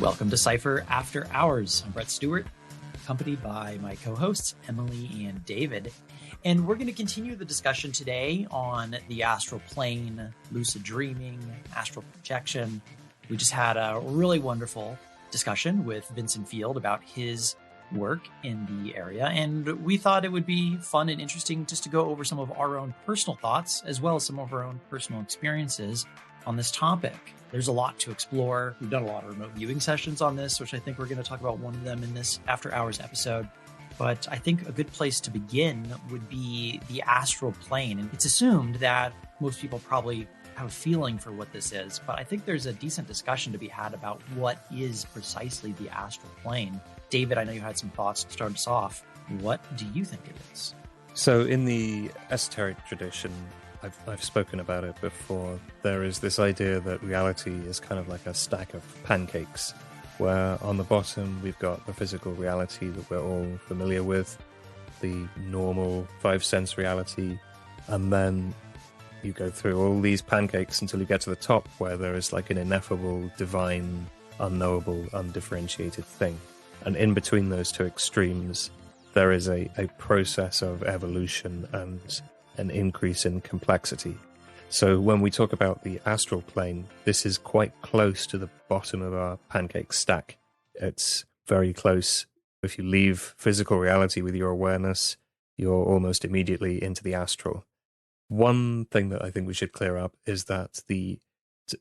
Welcome to Cypher After Hours. I'm Brett Stewart, accompanied by my co-hosts, Emily and David. And we're going to continue the discussion today on the astral plane, lucid dreaming, astral projection. We just had a really wonderful discussion with Vincent Field about his work in the area. And we thought it would be fun and interesting just to go over some of our own personal thoughts, as well as some of our own personal experiences on this topic. There's a lot to explore. We've done a lot of remote viewing sessions on this, which I think we're going to talk about one of them in this After Hours episode. But I think a good place to begin would be the astral plane. And it's assumed that most people probably have a feeling for what this is, but I think there's a decent discussion to be had about what is precisely the astral plane. David, I know you had some thoughts to start us off. What do you think it is? So in the esoteric tradition, I've spoken about it before, there is this idea that reality is kind of like a stack of pancakes, where on the bottom we've got the physical reality that we're all familiar with, the normal five-sense reality, and then you go through all these pancakes until you get to the top where there is like an ineffable, divine, unknowable, undifferentiated thing. And in between those two extremes, there is a process of evolution and an increase in complexity. So when we talk about the astral plane, this is quite close to the bottom of our pancake stack. It's very close. If you leave physical reality with your awareness, you're almost immediately into the astral. One thing that I think we should clear up is that the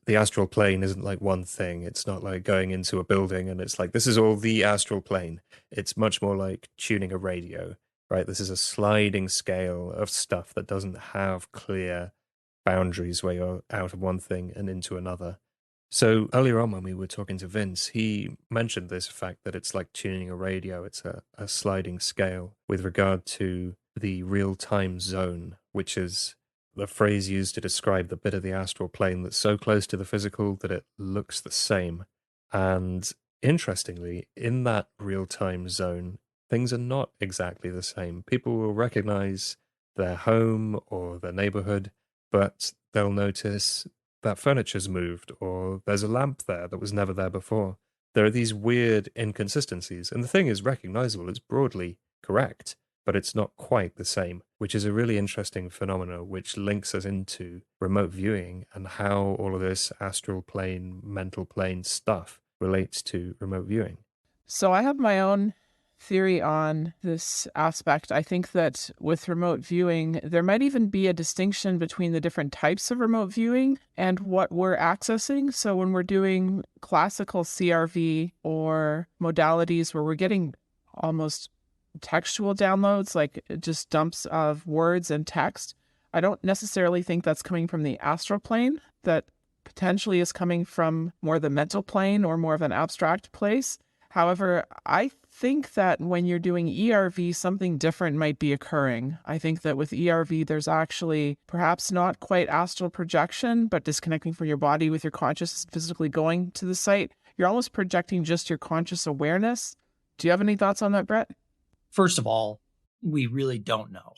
astral plane isn't like one thing. It's not like going into a building and it's like, this is all the astral plane. It's much more like tuning a radio, right? This is a sliding scale of stuff that doesn't have clear boundaries where you're out of one thing and into another. So earlier on when we were talking to Vince, he mentioned this fact that it's like tuning a radio. It's a sliding scale with regard to the real-time zone, which is the phrase used to describe the bit of the astral plane that's so close to the physical that it looks the same. And interestingly, in that real-time zone, things are not exactly the same. People will recognize their home or their neighborhood, but they'll notice that furniture's moved or there's a lamp there that was never there before. There are these weird inconsistencies, and the thing is recognizable, it's broadly correct, but it's not quite the same, which is a really interesting phenomenon which links us into remote viewing and how all of this astral plane, mental plane stuff relates to remote viewing. So I have my own theory on this aspect. I think that with remote viewing, there might even be a distinction between the different types of remote viewing and what we're accessing. So when we're doing classical CRV or modalities where we're getting almost textual downloads, like just dumps of words and text, I don't necessarily think that's coming from the astral plane. That potentially is coming from more the mental plane or more of an abstract place. However, I think that when you're doing ERV, something different might be occurring. I think that with ERV, there's actually perhaps not quite astral projection, but disconnecting from your body with your consciousness physically going to the site. You're almost projecting just your conscious awareness. Do you have any thoughts on that, Brett? First of all, we really don't know.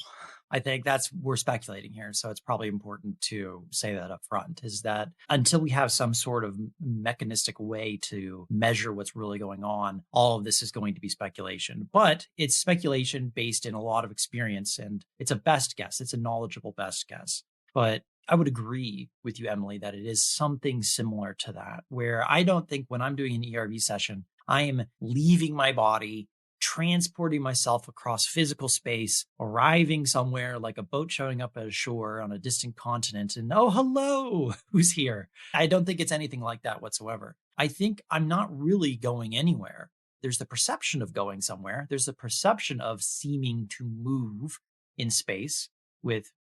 I think we're speculating here. So it's probably important to say that up front, is that until we have some sort of mechanistic way to measure what's really going on, all of this is going to be speculation. But it's speculation based in a lot of experience, and it's a best guess. It's a knowledgeable best guess. But I would agree with you, Emily, that it is something similar to that, where I don't think when I'm doing an ERV session, I am leaving my body, transporting myself across physical space, arriving somewhere like a boat showing up at a shore on a distant continent, and oh, hello, who's here? I don't think it's anything like that whatsoever. I think I'm not really going anywhere. There's the perception of going somewhere. There's the perception of seeming to move in space with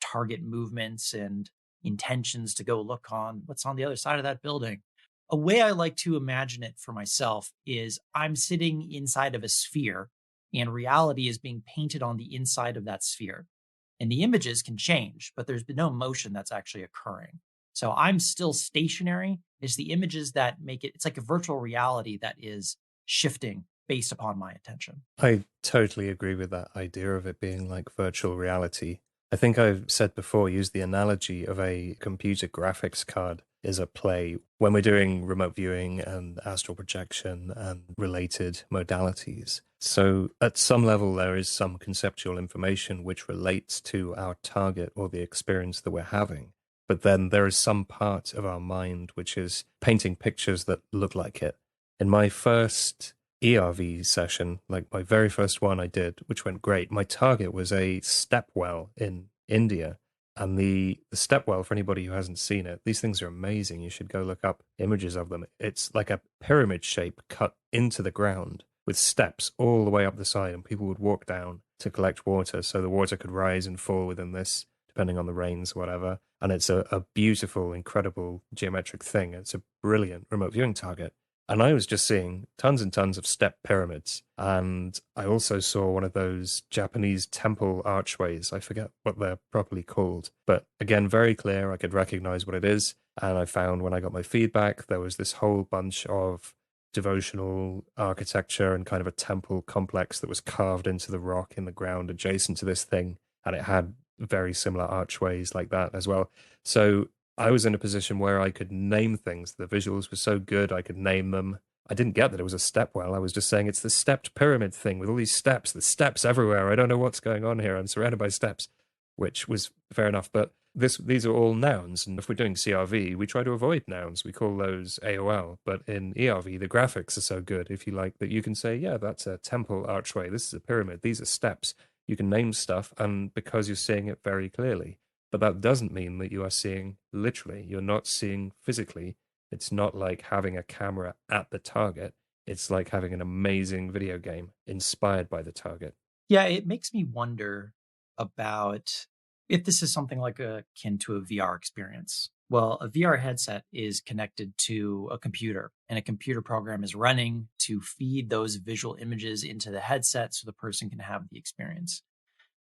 target movements and intentions to go look on what's on the other side of that building. A way I like to imagine it for myself is I'm sitting inside of a sphere and reality is being painted on the inside of that sphere. And the images can change, but there's been no motion that's actually occurring. So I'm still stationary. It's the images that make it, it's like a virtual reality that is shifting based upon my attention. I totally agree with that idea of it being like virtual reality. I think I've said before, use the analogy of a computer graphics card. is at play when we're doing remote viewing and astral projection and related modalities. So at some level, there is some conceptual information which relates to our target or the experience that we're having. But then there is some part of our mind which is painting pictures that look like it. In my first ERV session, like my very first one I did, which went great, my target was a step well in India. And the step well, for anybody who hasn't seen it, these things are amazing. You should go look up images of them. It's like a pyramid shape cut into the ground with steps all the way up the side, and people would walk down to collect water so the water could rise and fall within this, depending on the rains, whatever. And it's a beautiful, incredible geometric thing. It's a brilliant remote viewing target. And I was just seeing tons and tons of step pyramids. And I also saw one of those Japanese temple archways. I forget what they're properly called. But again, very clear. I could recognize what it is. And I found when I got my feedback, there was this whole bunch of devotional architecture and kind of a temple complex that was carved into the rock in the ground adjacent to this thing. And it had very similar archways like that as well. So I was in a position where I could name things. The visuals were so good, I could name them. I didn't get that it was a stepwell. I was just saying it's the stepped pyramid thing with all these steps. There's steps everywhere. I don't know what's going on here. I'm surrounded by steps, which was fair enough. But these are all nouns. And if we're doing CRV, we try to avoid nouns. We call those AOL. But in ERV, the graphics are so good, if you like, that you can say, yeah, that's a temple archway. This is a pyramid. These are steps. You can name stuff, and because you're seeing it very clearly. But that doesn't mean that you are seeing literally. You're not seeing physically. It's not like having a camera at the target. It's like having an amazing video game inspired by the target. Yeah, it makes me wonder about if this is something like akin to a VR experience. Well, a VR headset is connected to a computer, and a computer program is running to feed those visual images into the headset so the person can have the experience.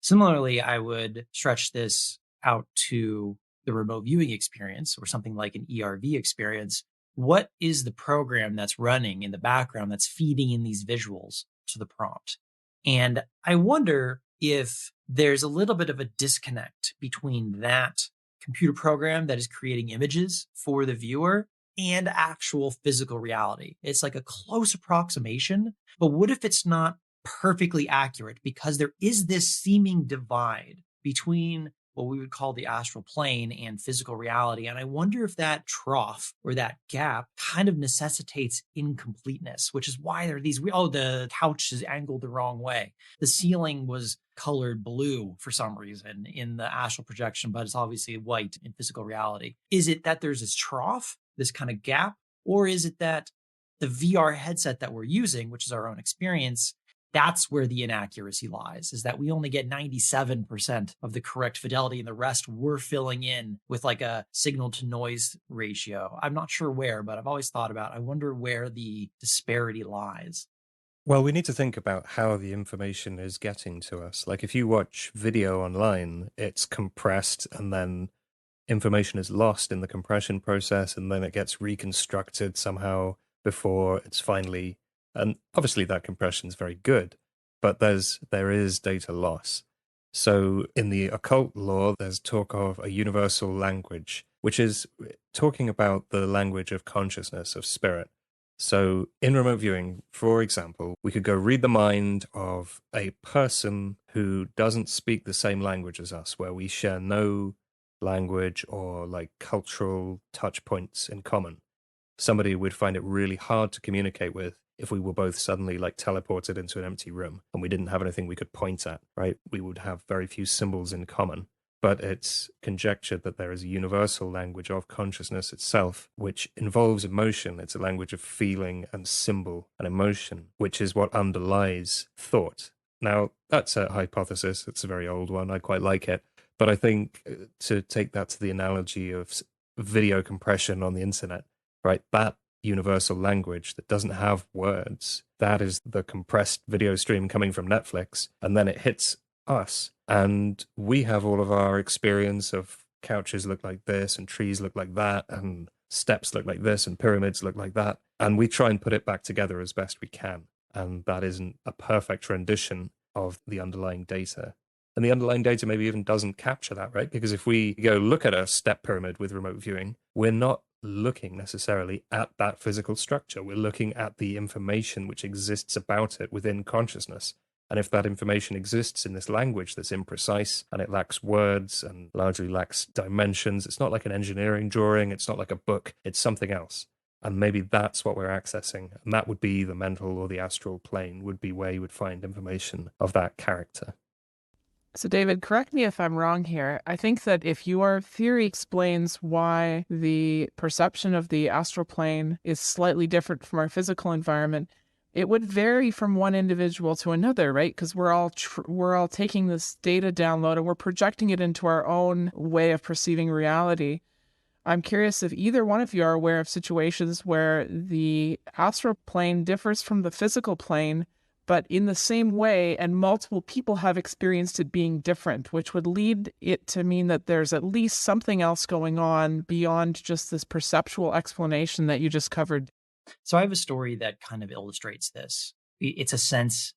Similarly, I would stretch this out to the remote viewing experience or something like an ERV experience. What is the program that's running in the background that's feeding in these visuals to the prompt? And I wonder if there's a little bit of a disconnect between that computer program that is creating images for the viewer and actual physical reality. It's like a close approximation, but what if it's not perfectly accurate because there is this seeming divide between what we would call the astral plane and physical reality. And I wonder if that trough or that gap kind of necessitates incompleteness, which is why there are these, the couch is angled the wrong way. The ceiling was colored blue for some reason in the astral projection, but it's obviously white in physical reality. Is it that there's this trough, this kind of gap, or is it that the VR headset that we're using, which is our own experience, that's where the inaccuracy lies, is that we only get 97% of the correct fidelity and the rest we're filling in with like a signal to noise ratio. I'm not sure where, but I've always thought about, I wonder where the disparity lies. Well, we need to think about how the information is getting to us. Like if you watch video online, it's compressed and then information is lost in the compression process and then it gets reconstructed somehow before it's finally. And obviously that compression is very good, but there is data loss. So in the occult law, there's talk of a universal language, which is talking about the language of consciousness, of spirit. So in remote viewing, for example, we could go read the mind of a person who doesn't speak the same language as us, where we share no language or like cultural touch points in common. Somebody would find it really hard to communicate with if we were both suddenly like teleported into an empty room and we didn't have anything we could point at, right? We would have very few symbols in common. But it's conjectured that there is a universal language of consciousness itself, which involves emotion. It's a language of feeling and symbol and emotion, which is what underlies thought. Now, that's a hypothesis. It's a very old one. I quite like it. But I think to take that to the analogy of video compression on the internet, right? That universal language that doesn't have words, that is the compressed video stream coming from Netflix, and then it hits us, and we have all of our experience of couches look like this, and trees look like that, and steps look like this, and pyramids look like that, and we try and put it back together as best we can, and that isn't a perfect rendition of the underlying data. And the underlying data maybe even doesn't capture that, right? Because if we go look at a step pyramid with remote viewing, we're not looking necessarily at that physical structure. We're looking at the information which exists about it within consciousness. And if that information exists in this language that's imprecise and it lacks words and largely lacks dimensions, it's not like an engineering drawing, it's not like a book, it's something else. And maybe that's what we're accessing. And that would be the mental or the astral plane, would be where you would find information of that character. So, David, correct me if I'm wrong here. I think that if your theory explains why the perception of the astral plane is slightly different from our physical environment, it would vary from one individual to another, right? Because we're all taking this data download and we're projecting it into our own way of perceiving reality. I'm curious if either one of you are aware of situations where the astral plane differs from the physical plane, but in the same way, and multiple people have experienced it being different, which would lead it to mean that there's at least something else going on beyond just this perceptual explanation that you just covered. So I have a story that kind of illustrates this. It's a sense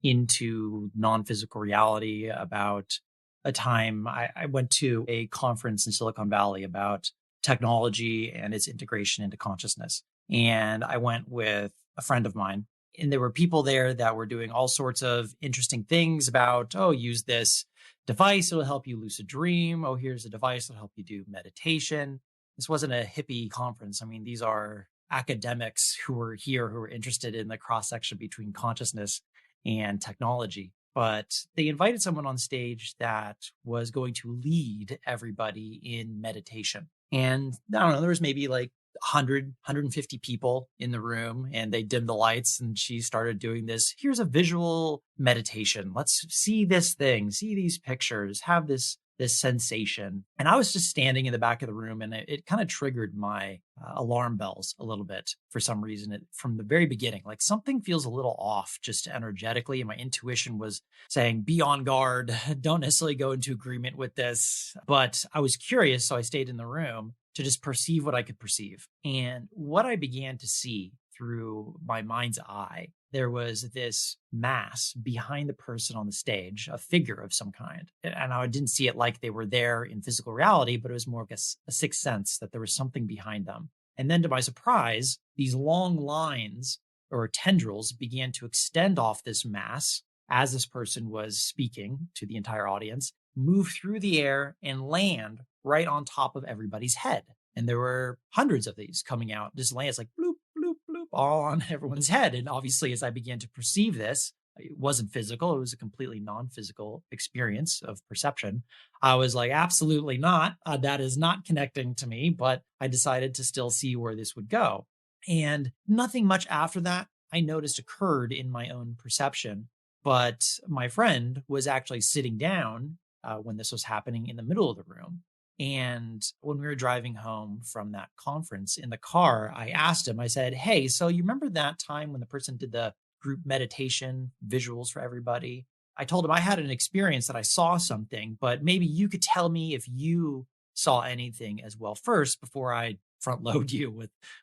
into non-physical reality about a time I went to a conference in Silicon Valley about technology and its integration into consciousness. And I went with a friend of mine, and there were people there that were doing all sorts of interesting things about, oh, use this device, it'll help you lucid dream. Oh, here's a device that'll help you do meditation. This wasn't a hippie conference. I mean, these are academics who were here who were interested in the cross section between consciousness and technology. But they invited someone on stage that was going to lead everybody in meditation. And I don't know, there was maybe like 100, 150 people in the room, and they dimmed the lights and she started doing this. Here's a visual meditation. Let's see this thing, see these pictures, have this sensation. And I was just standing in the back of the room, and it kind of triggered my alarm bells a little bit for some reason from the very beginning. Like something feels a little off just energetically. And my intuition was saying, be on guard. Don't necessarily go into agreement with this. But I was curious, so I stayed in the room to just perceive what I could perceive. And what I began to see through my mind's eye, there was this mass behind the person on the stage, a figure of some kind. And I didn't see it like they were there in physical reality, but it was more of a sixth sense that there was something behind them. And then to my surprise, these long lines or tendrils began to extend off this mass as this person was speaking to the entire audience, move through the air and land right on top of everybody's head. And there were hundreds of these coming out, just land. It's like bloop, bloop, bloop, all on everyone's head. And obviously, as I began to perceive this, it wasn't physical. It was a completely non-physical experience of perception. I was like, absolutely not. That is not connecting to me. But I decided to still see where this would go. And nothing much after that I noticed occurred in my own perception. But my friend was actually sitting down when this was happening in the middle of the room. And when we were driving home from that conference in the car, I asked him, I said, hey, so you remember that time when the person did the group meditation visuals for everybody? I told him I had an experience that I saw something, but maybe you could tell me if you saw anything as well first before I front load you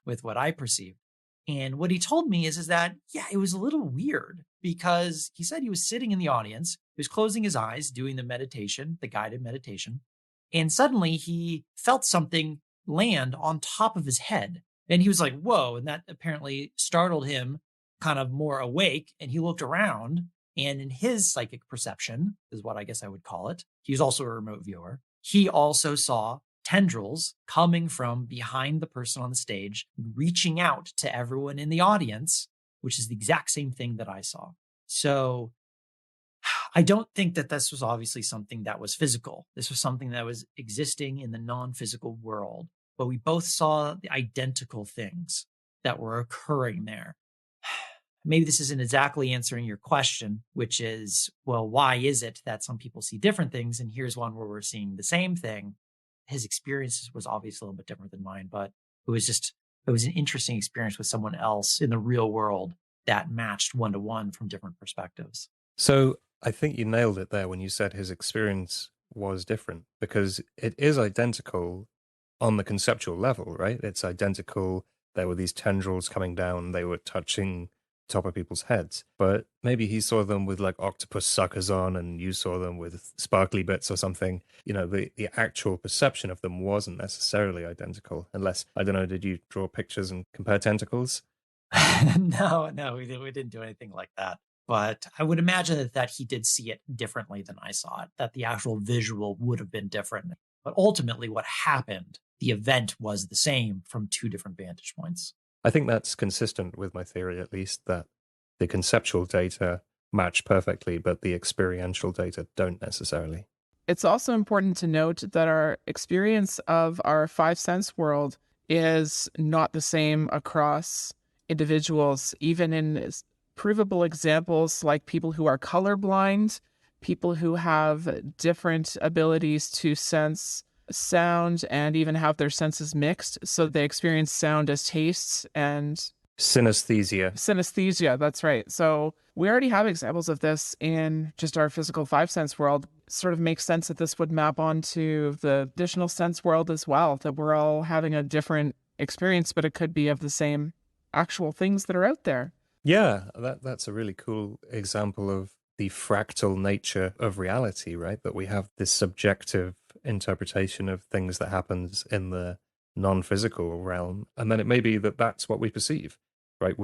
with what I perceived. And what he told me is that, yeah, it was a little weird because he said he was sitting in the audience, he was closing his eyes, doing the meditation, the guided meditation. And suddenly he felt something land on top of his head. And he was like, whoa. And that apparently startled him kind of more awake. And he looked around, and in his psychic perception, is what I guess I would call it, he was also a remote viewer. He also saw tendrils coming from behind the person on the stage, reaching out to everyone in the audience, which is the exact same thing that I saw. So I don't think that this was obviously something that was physical. This was something that was existing in the non-physical world, but we both saw the identical things that were occurring there. Maybe this isn't exactly answering your question, which is, well, why is it that some people see different things? And here's one where we're seeing the same thing. His experience was obviously a little bit different than mine, but it was an interesting experience with someone else in the real world that matched one-to-one from different perspectives. So I think you nailed it there when you said his experience was different, because it is identical on the conceptual level, right? It's identical. There were these tendrils coming down. They were touching top of people's heads. But maybe he saw them with like octopus suckers on and you saw them with sparkly bits or something. You know, the actual perception of them wasn't necessarily identical, unless, I don't know, did you draw pictures and compare tentacles? No, we didn't do anything like that. But I would imagine that he did see it differently than I saw it, that the actual visual would have been different. But ultimately, what happened, the event was the same from two different vantage points. I think that's consistent with my theory, at least, that the conceptual data match perfectly, but the experiential data don't necessarily. It's also important to note that our experience of our five sense world is not the same across individuals, even in provable examples like people who are colorblind, people who have different abilities to sense sound and even have their senses mixed. So they experience sound as tastes and Synesthesia. synesthesia. That's right. So we already have examples of this in just our physical five sense world. Sort of makes sense that this would map onto the additional sense world as well, that we're all having a different experience, but it could be of the same actual things that are out there. Yeah, that's a really cool example of the fractal nature of reality, right? That we have this subjective interpretation of things that happens in the non-physical realm, and then it may be that that's what we perceive, right?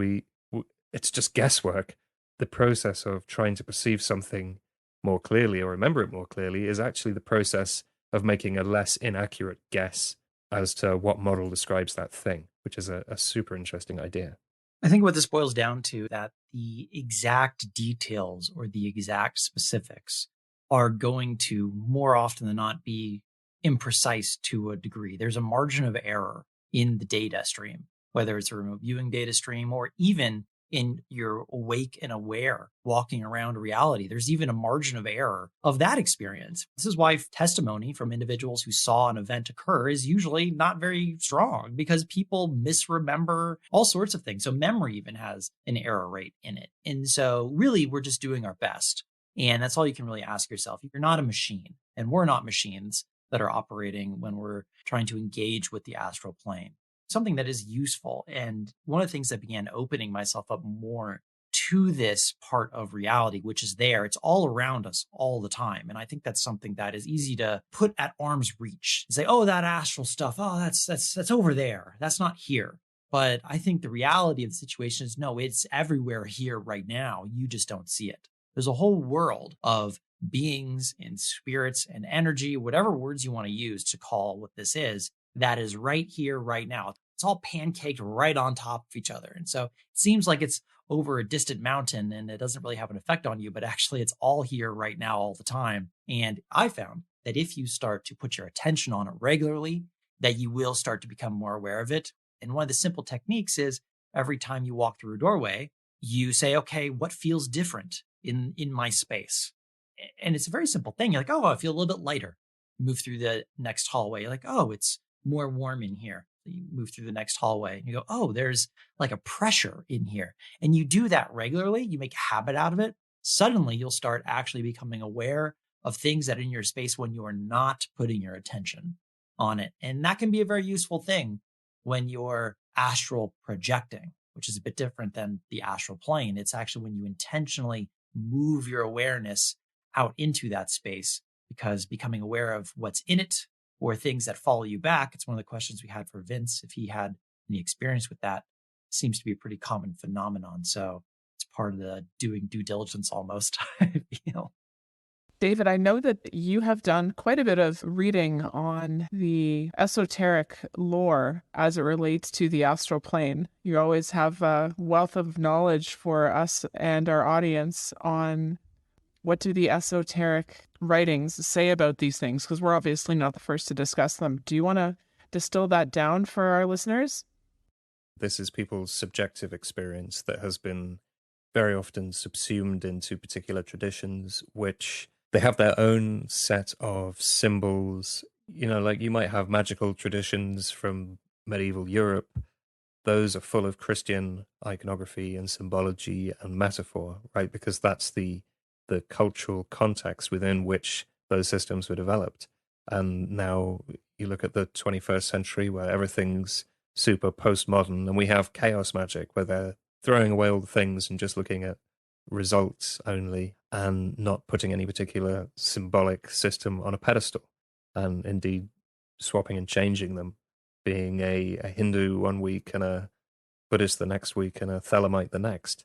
It's just guesswork. The process of trying to perceive something more clearly or remember it more clearly is actually the process of making a less inaccurate guess as to what model describes that thing, which is a super interesting idea. I think what this boils down to that the exact details or the exact specifics are going to more often than not be imprecise to a degree. There's a margin of error in the data stream, whether it's a remote viewing data stream or even in your awake and aware walking around reality. There's even a margin of error of that experience. This is why testimony from individuals who saw an event occur is usually not very strong because people misremember all sorts of things. So memory even has an error rate in it. And so really we're just doing our best. And that's all you can really ask yourself. You're not a machine, and we're not machines that are operating when we're trying to engage with the astral plane. Something that is useful. And one of the things that began opening myself up more to this part of reality, which is there, it's all around us all the time. And I think that's something that is easy to put at arm's reach and say, oh, that astral stuff, oh, that's over there. That's not here. But I think the reality of the situation is no, it's everywhere here right now. You just don't see it. There's a whole world of beings and spirits and energy, whatever words you want to use to call what this is, that is right here, right now. It's all pancaked right on top of each other. And so it seems like it's over a distant mountain and it doesn't really have an effect on you, but actually it's all here right now all the time. And I found that if you start to put your attention on it regularly, that you will start to become more aware of it. And one of the simple techniques is every time you walk through a doorway, you say, okay, what feels different in my space? And it's a very simple thing. You're like, oh, I feel a little bit lighter. You move through the next hallway. You're like, oh, it's more warm in here. You move through the next hallway and you go, oh, there's like a pressure in here. And you do that regularly. You make a habit out of it. Suddenly you'll start actually becoming aware of things that are in your space when you are not putting your attention on it. And that can be a very useful thing when you're astral projecting, which is a bit different than the astral plane. It's actually when you intentionally move your awareness out into that space, because becoming aware of what's in it or things that follow you back. It's one of the questions we had for Vince. If he had any experience with that, it seems to be a pretty common phenomenon. So it's part of the doing due diligence almost, I feel. David, I know that you have done quite a bit of reading on the esoteric lore as it relates to the astral plane. You always have a wealth of knowledge for us and our audience on what do the esoteric writings say about these things, because we're obviously not the first to discuss them. Do you want to distill that down for our listeners? This is people's subjective experience that has been very often subsumed into particular traditions, which they have their own set of symbols. You know, like you might have magical traditions from medieval Europe. Those are full of Christian iconography and symbology and metaphor, right? Because that's the cultural context within which those systems were developed. And now you look at the 21st century where everything's super postmodern and we have chaos magic where they're throwing away all the things and just looking at results only and not putting any particular symbolic system on a pedestal, and indeed swapping and changing them, being a Hindu one week and a Buddhist the next week and a Thelemite the next,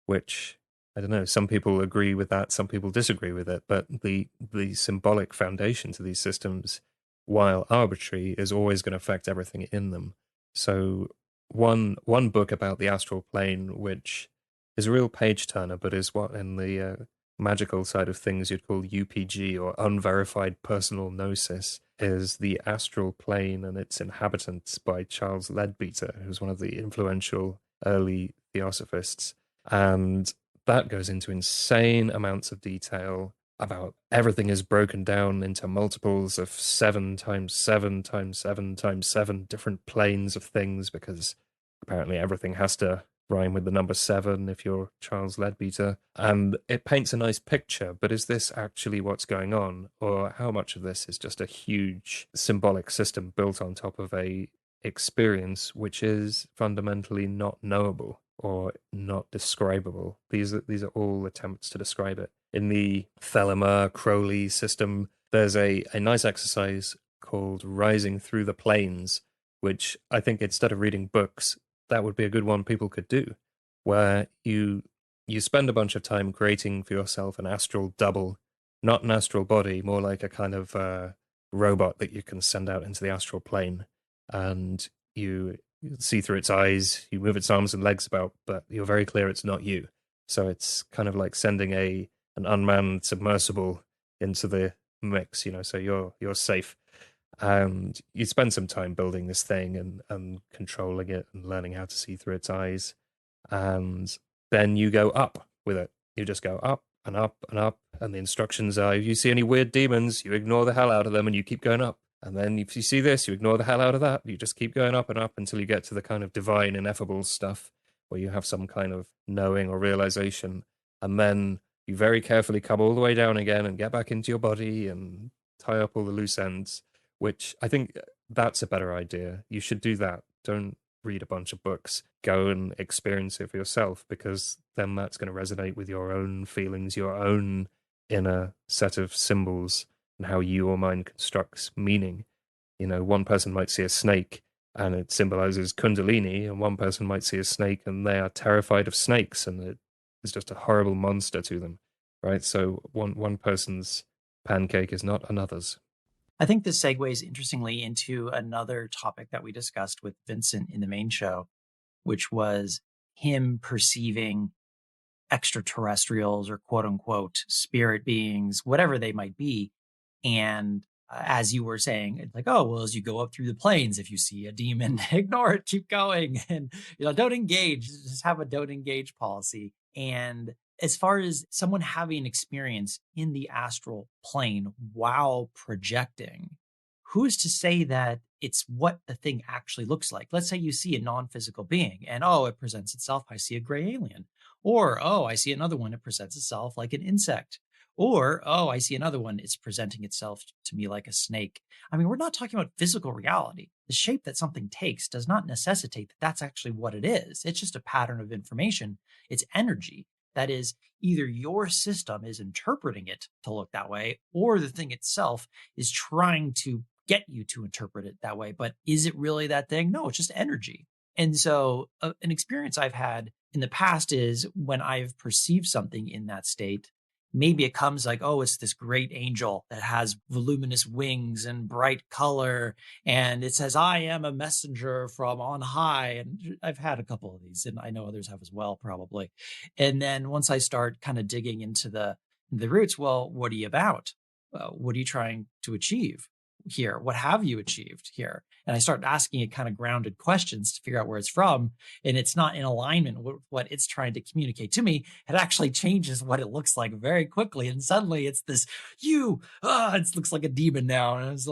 which I don't know, some people agree with that, some people disagree with it, but the symbolic foundation to these systems, while arbitrary, is always going to affect everything in them. So one book about the astral plane, which is a real page turner, but is what in the magical side of things you'd call UPG, or unverified personal gnosis, is The Astral Plane and Its Inhabitants by Charles Leadbeater, who's one of the influential early theosophists. And that goes into insane amounts of detail about everything is broken down into multiples of 7 times 7 times 7 times 7 different planes of things, because apparently everything has to rhyme with the number 7 if you're Charles Leadbeater. And it paints a nice picture, but is this actually what's going on? Or how much of this is just a huge symbolic system built on top of a experience which is fundamentally not knowable or not describable? These are all attempts to describe it. In the Thelema Crowley system, there's a nice exercise called Rising Through the Planes, which I think instead of reading books, that would be a good one people could do, where you spend a bunch of time creating for yourself an astral double, not an astral body, more like a kind of robot that you can send out into the astral plane, and you see through its eyes, you move its arms and legs about, but you're very clear it's not you. So it's kind of like sending an unmanned submersible into the mix, so you're safe. And you spend some time building this thing and controlling it and learning how to see through its eyes. And then you go up with it. You just go up and up and up. And the instructions are, if you see any weird demons, you ignore the hell out of them and you keep going up. And then if you see this, you ignore the hell out of that. You just keep going up and up until you get to the kind of divine, ineffable stuff where you have some kind of knowing or realization. And then you very carefully come all the way down again and get back into your body and tie up all the loose ends, which I think that's a better idea. You should do that. Don't read a bunch of books. Go and experience it for yourself, because then that's going to resonate with your own feelings, your own inner set of symbols, and how your mind constructs meaning. One person might see a snake and it symbolizes Kundalini, and one person might see a snake and they are terrified of snakes and it is just a horrible monster to them, right? So one person's pancake is not another's. I think this segues interestingly into another topic that we discussed with Vincent in the main show, which was him perceiving extraterrestrials or quote unquote spirit beings, whatever they might be. And as you were saying, it's like, oh, well, as you go up through the planes, if you see a demon, ignore it, keep going, and don't engage, just have a don't engage policy. And as far as someone having experience in the astral plane while projecting, who's to say that it's what the thing actually looks like? Let's say you see a non-physical being and, oh, it presents itself, I see a gray alien. Or, oh, I see another one, it presents itself like an insect. Or, oh, I see another one, it's presenting itself to me like a snake. I mean, we're not talking about physical reality. The shape that something takes does not necessitate that that's actually what it is. It's just a pattern of information. It's energy. That is, either your system is interpreting it to look that way, or the thing itself is trying to get you to interpret it that way. But is it really that thing? No, it's just energy. And so an experience I've had in the past is when I've perceived something in that state, maybe it comes like, oh, it's this great angel that has voluminous wings and bright color. And it says, I am a messenger from on high. And I've had a couple of these, and I know others have as well, probably. And then once I start kind of digging into the roots, well, what are you about? What are you trying to achieve here? What have you achieved here? And I start asking it kind of grounded questions to figure out where it's from. And it's not in alignment with what it's trying to communicate to me. It actually changes what it looks like very quickly. And suddenly it's this, it looks like a demon now. And it's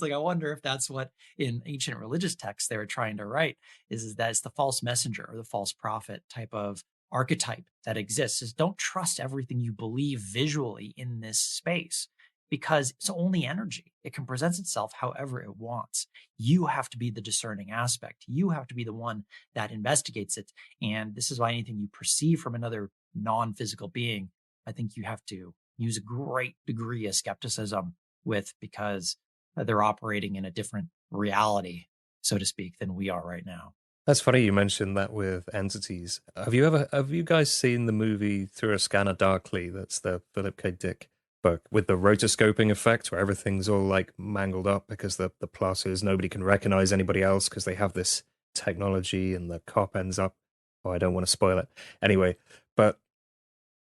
like, I wonder if that's what in ancient religious texts they were trying to write is that it's the false messenger or the false prophet type of archetype that exists. Is don't trust everything you believe visually in this space. because it's only energy. It can present itself however it wants. You have to be the discerning aspect. You have to be the one that investigates it. And this is why anything you perceive from another non-physical being, I think you have to use a great degree of skepticism with, because they're operating in a different reality, so to speak, than we are right now. That's funny you mentioned that with entities. Have you guys seen the movie Through a Scanner Darkly? That's the Philip K. Dick book with the rotoscoping effect where everything's all like mangled up because the plot is nobody can recognize anybody else because they have this technology, and the cop ends up, oh, I don't want to spoil it. Anyway, but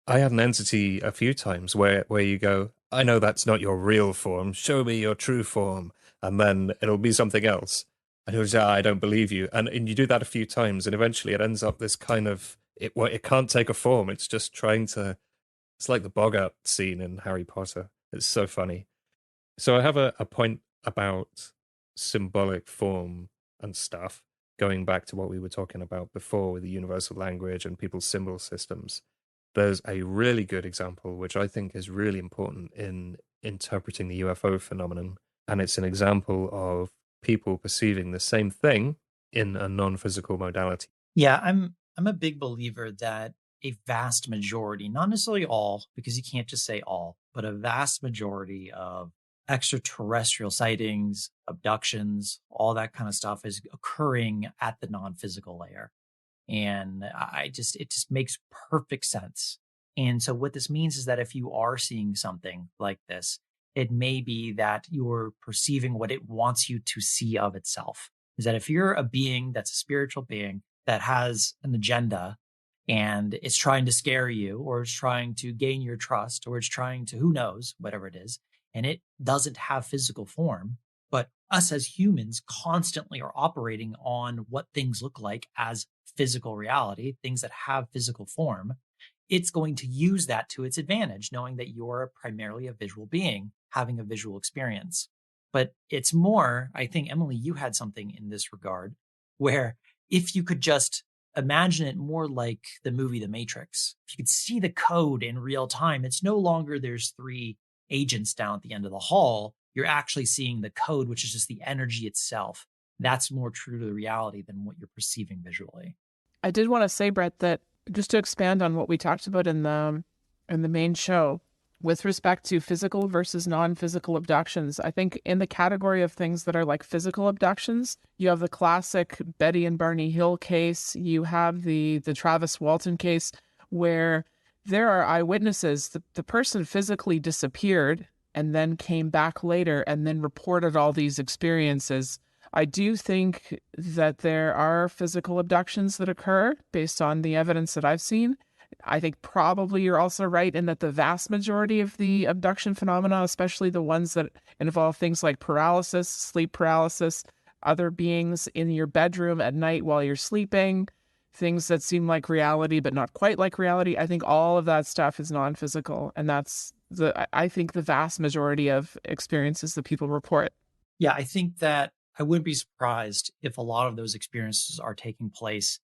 I had an entity a few times where you go, I know that's not your real form. Show me your true form. And then it'll be something else. And he'll say, I don't believe you. And you do that a few times, and eventually it ends up this kind of, it can't take a form. It's just trying to, it's like the Bogart scene in Harry Potter. It's so funny. So I have a point about symbolic form and stuff, going back to what we were talking about before with the universal language and people's symbol systems. There's a really good example, which I think is really important in interpreting the UFO phenomenon. And it's an example of people perceiving the same thing in a non-physical modality. Yeah, I'm a big believer that a vast majority, not necessarily all, because you can't just say all, but a vast majority of extraterrestrial sightings, abductions, all that kind of stuff is occurring at the non-physical layer. And it just makes perfect sense. And so what this means is that if you are seeing something like this, it may be that you're perceiving what it wants you to see of itself. Is that if you're a being that's a spiritual being that has an agenda, and it's trying to scare you, or it's trying to gain your trust, or it's trying to, who knows, whatever it is, and it doesn't have physical form, but us as humans constantly are operating on what things look like as physical reality, things that have physical form, it's going to use that to its advantage, knowing that you're primarily a visual being having a visual experience. But it's more, I think, Emily, you had something in this regard, where if you could just imagine it more like the movie The Matrix, if you could see the code in real time, it's no longer there's three agents down at the end of the hall. You're actually seeing the code, which is just the energy itself. That's more true to the reality than what you're perceiving visually. I did want to say, Brett, that just to expand on what we talked about in the main show, with respect to physical versus non-physical abductions, I think in the category of things that are like physical abductions, you have the classic Betty and Barney Hill case. You have the Travis Walton case, where there are eyewitnesses. The person physically disappeared and then came back later and then reported all these experiences. I do think that there are physical abductions that occur based on the evidence that I've seen. I think probably you're also right in that the vast majority of the abduction phenomena, especially the ones that involve things like paralysis, sleep paralysis, other beings in your bedroom at night while you're sleeping, things that seem like reality but not quite like reality, I think all of that stuff is non-physical. And that's I think the vast majority of experiences that people report. Yeah, I think that I wouldn't be surprised if a lot of those experiences are taking place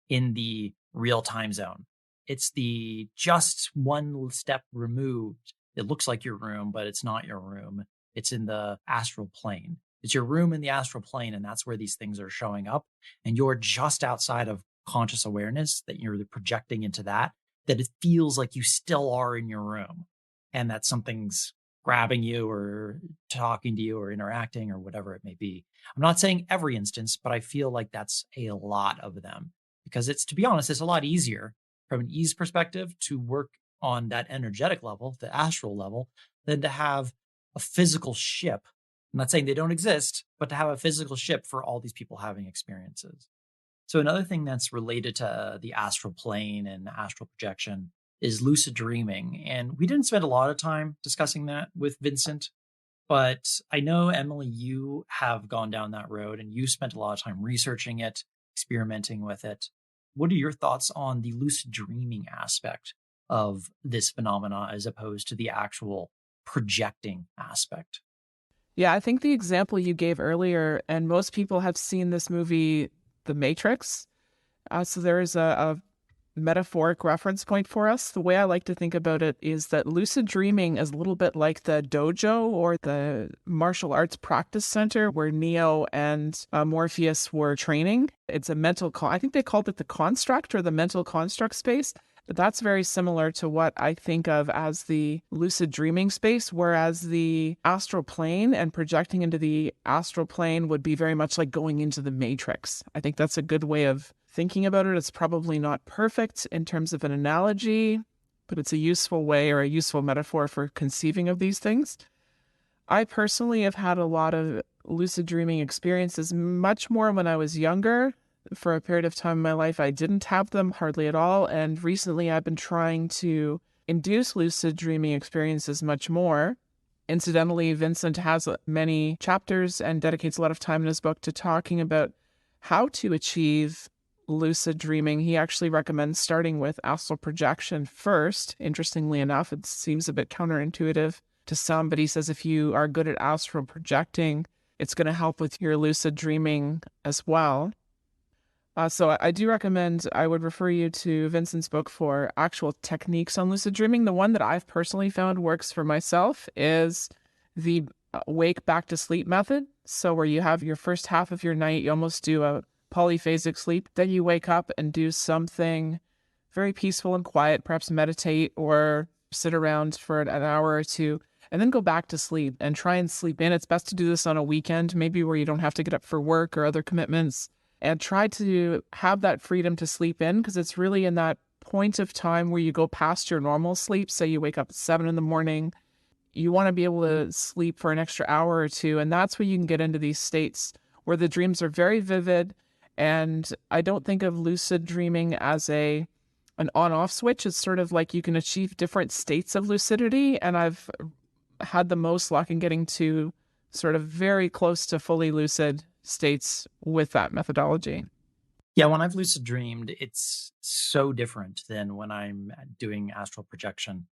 in the real time zone. It's the just one step removed. It looks like your room, but it's not your room. It's in the astral plane. It's your room in the astral plane, and that's where these things are showing up. And you're just outside of conscious awareness, that you're projecting into that it feels like you still are in your room, and that something's grabbing you or talking to you or interacting or whatever it may be. I'm not saying every instance, but I feel like that's a lot of them, because it's, to be honest, it's a lot easier from an ease perspective to work on that energetic level, the astral level, than to have a physical ship. I'm not saying they don't exist, but to have a physical ship for all these people having experiences. So another thing that's related to the astral plane and astral projection is lucid dreaming. And we didn't spend a lot of time discussing that with Vincent, but I know, Emily, you have gone down that road and you spent a lot of time researching it, experimenting with it. What are your thoughts on the lucid dreaming aspect of this phenomena as opposed to the actual projecting aspect? Yeah, I think the example you gave earlier, and most people have seen this movie, The Matrix. So there is a metaphoric reference point for us. The way I like to think about it is that lucid dreaming is a little bit like the dojo or the martial arts practice center where Neo and Morpheus were training. It's a mental, I think they called it the construct or the mental construct space. But that's very similar to what I think of as the lucid dreaming space, whereas the astral plane and projecting into the astral plane would be very much like going into the matrix. I think that's a good way of thinking about it. It's probably not perfect in terms of an analogy, but it's a useful way or a useful metaphor for conceiving of these things. I personally have had a lot of lucid dreaming experiences, much more when I was younger. For a period of time in my life, I didn't have them hardly at all. And recently I've been trying to induce lucid dreaming experiences much more. Incidentally, Vincent has many chapters and dedicates a lot of time in his book to talking about how to achieve lucid dreaming. He actually recommends starting with astral projection first. Interestingly enough, it seems a bit counterintuitive to some, but he says if you are good at astral projecting, it's going to help with your lucid dreaming as well. So I do recommend, I would refer you to Vincent's book for actual techniques on lucid dreaming. The one that I've personally found works for myself is the wake back to sleep method. So where you have your first half of your night, you almost do a polyphasic sleep. Then you wake up and do something very peaceful and quiet, perhaps meditate or sit around for an hour or two, and then go back to sleep and try and sleep in. It's best to do this on a weekend, maybe where you don't have to get up for work or other commitments, and try to have that freedom to sleep in, because it's really in that point of time where you go past your normal sleep. Say you wake up at 7 in the morning, you want to be able to sleep for an extra hour or two. And that's where you can get into these states where the dreams are very vivid. And I don't think of lucid dreaming as an on-off switch. It's sort of like you can achieve different states of lucidity. And I've had the most luck in getting to sort of very close to fully lucid states with that methodology. Yeah, when I've lucid dreamed, it's so different than when I'm doing astral projection,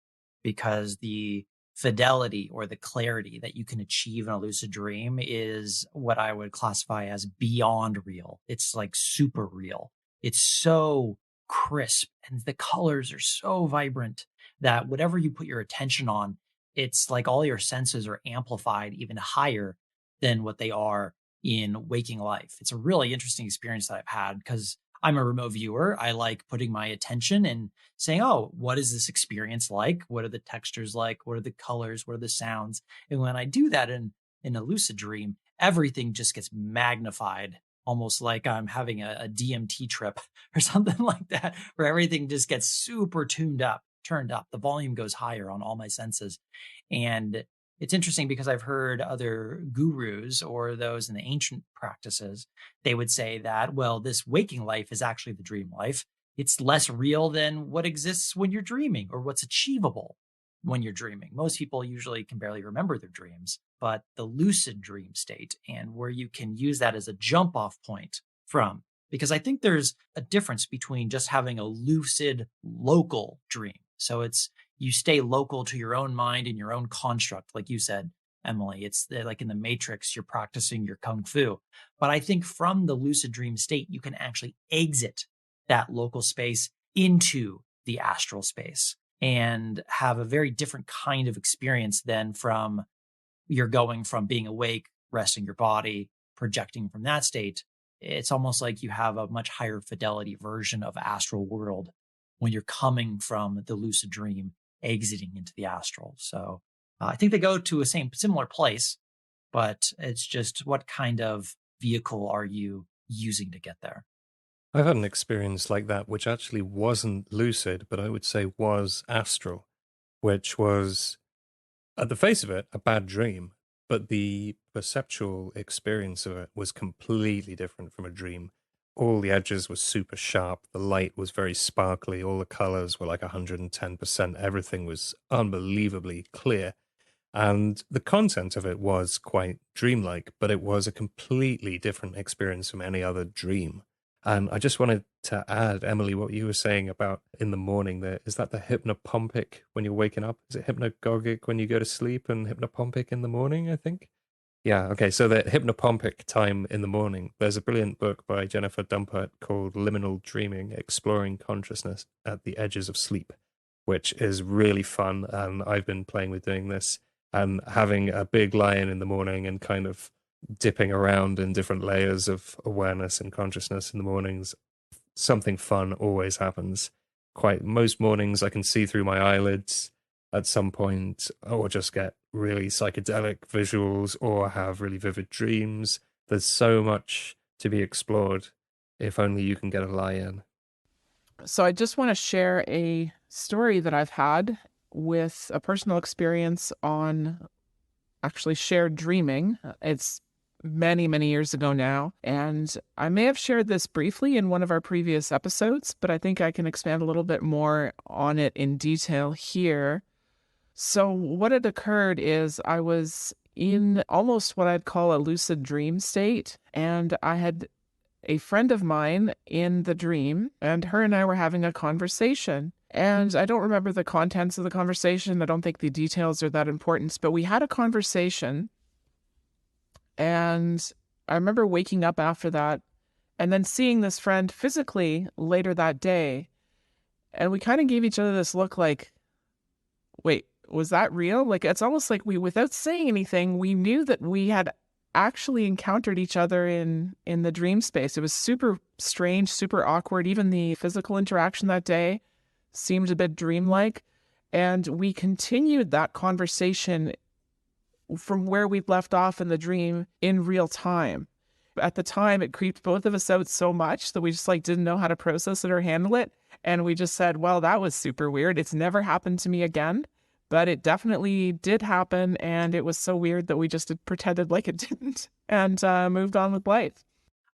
because the fidelity or the clarity that you can achieve in a lucid dream is what I would classify as beyond real. It's like super real. It's so crisp and the colors are so vibrant that whatever you put your attention on, it's like all your senses are amplified even higher than what they are in waking life. It's a really interesting experience that I've had because I'm a remote viewer. I like putting my attention and saying, oh, what is this experience like? What are the textures like? What are the colors? What are the sounds? And when I do that in a lucid dream, everything just gets magnified, almost like I'm having a DMT trip or something like that, where everything just gets super turned up. The volume goes higher on all my senses. And it's interesting because I've heard other gurus or those in the ancient practices, they would say that, well, this waking life is actually the dream life. It's less real than what exists when you're dreaming or what's achievable when you're dreaming. Most people usually can barely remember their dreams, but the lucid dream state and where you can use that as a jump off point from, because I think there's a difference between just having a lucid local dream. So you stay local to your own mind and your own construct. Like you said, Emily, it's like in the Matrix, you're practicing your Kung Fu. But I think from the lucid dream state, you can actually exit that local space into the astral space and have a very different kind of experience than from you're going from being awake, resting your body, projecting from that state. It's almost like you have a much higher fidelity version of astral world when you're coming from the lucid dream, exiting into the astral. So I think they go to a similar place, but it's just what kind of vehicle are you using to get there? I've had an experience like that, which actually wasn't lucid, but I would say was astral, which was, at the face of it, a bad dream, but the perceptual experience of it was completely different from a dream. All the edges were super sharp, the light was very sparkly, all the colors were like 110%, everything was unbelievably clear. And the content of it was quite dreamlike, but it was a completely different experience from any other dream. And I just wanted to add, Emily, what you were saying about in the morning there. Is that the hypnopompic when you're waking up? Is it hypnagogic when you go to sleep and hypnopompic in the morning, I think? Yeah, okay. So the hypnopompic time in the morning. There's a brilliant book by Jennifer Dumpert called Liminal Dreaming, Exploring Consciousness at the Edges of Sleep, which is really fun. And I've been playing with doing this and having a big lie-in in the morning and kind of dipping around in different layers of awareness and consciousness in the mornings. Something fun always happens. Most mornings I can see through my eyelids at some point, or just get really psychedelic visuals, or have really vivid dreams. There's so much to be explored if only you can get a lie in. So I just want to share a story that I've had with a personal experience on actually shared dreaming. It's many, many years ago now, and I may have shared this briefly in one of our previous episodes, but I think I can expand a little bit more on it in detail here. So what had occurred is I was in almost what I'd call a lucid dream state, and I had a friend of mine in the dream, and her and I were having a conversation. And I don't remember the contents of the conversation. I don't think the details are that important, but we had a conversation. And I remember waking up after that and then seeing this friend physically later that day. And we kind of gave each other this look like, wait, was that real? Like, it's almost like we, without saying anything, we knew that we had actually encountered each other in the dream space. It was super strange, super awkward. Even the physical interaction that day seemed a bit dreamlike. And we continued that conversation from where we'd left off in the dream in real time. At the time, it creeped both of us out so much that we just didn't know how to process it or handle it. And we just said, well, that was super weird. It's never happened to me again. But it definitely did happen, and it was so weird that we just pretended like it didn't and moved on with life.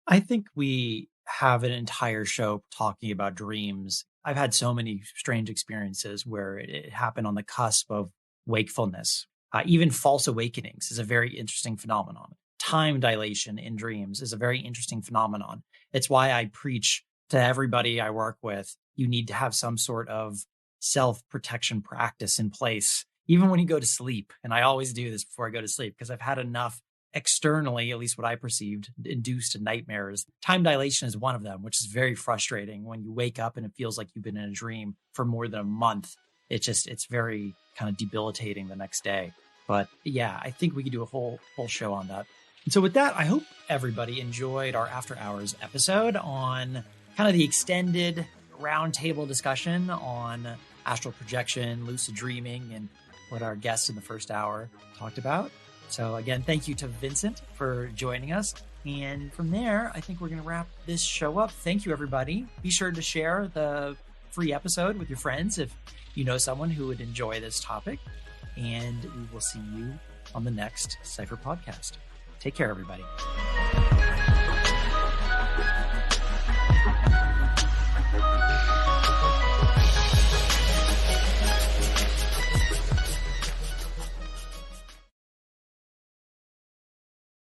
I think we have an entire show talking about dreams. I've had so many strange experiences where it happened on the cusp of wakefulness. Even false awakenings is a very interesting phenomenon. Time dilation in dreams is a very interesting phenomenon. It's why I preach to everybody I work with, you need to have some sort of self-protection practice in place, even when you go to sleep. And I always do this before I go to sleep because I've had enough externally, at least what I perceived, induced nightmares. Time dilation is one of them, which is very frustrating when you wake up and it feels like you've been in a dream for more than a month. It's very kind of debilitating the next day. But yeah, I think we could do a whole show on that. And so with that, I hope everybody enjoyed our After Hours episode on kind of the extended roundtable discussion on astral projection, lucid dreaming, and what our guests in the first hour talked about. So again, thank you to Vincent for joining us. And from there, I think we're going to wrap this show up. Thank you, everybody. Be sure to share the free episode with your friends if you know someone who would enjoy this topic. And we will see you on the next Cypher podcast. Take care, everybody.